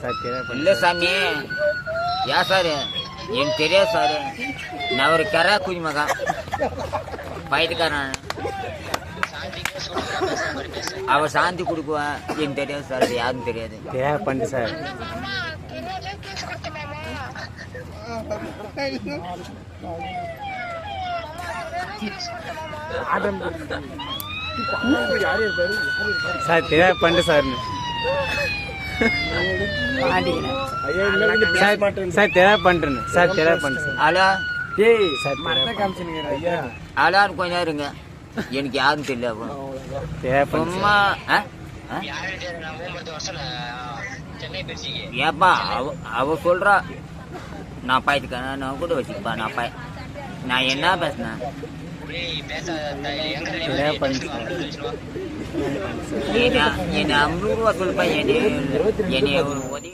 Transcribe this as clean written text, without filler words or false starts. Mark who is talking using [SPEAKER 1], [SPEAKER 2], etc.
[SPEAKER 1] Sir
[SPEAKER 2] இல்லை சாமி ஏன் சார் எனக்கு தெரியாது சார். நான் ஒரு கரா குதி மகன் பயிட்டுக்காரன். அவ சாந்தி கொடுக்குவேன். எனக்கு தெரியாது சார். அது யாருன்னு தெரியாது.
[SPEAKER 1] பண்ணு சார். சார் தெரியாது பண்ணு சார். சார் தெரியாது பண்ணுறேன் சார். தெரியாது பண்ணு சார்.
[SPEAKER 2] ஹலோ
[SPEAKER 1] டேய் சார் மரத்தை காமிச்சுனுங்க ஐயா.
[SPEAKER 2] ஹலோன்னு கொஞ்ச நேரம் இருங்க. எனக்கு யாரும் தெரியல. சும்மா ஏப்பா அவ சொல்றா நான் பாய்த்துக்கேன். நான் கூட வச்சுக்கப்பா. நான் என்ன பேசினேன்? என்ன 50 ரூபா சொல்லுப்பா. என்னை உதவி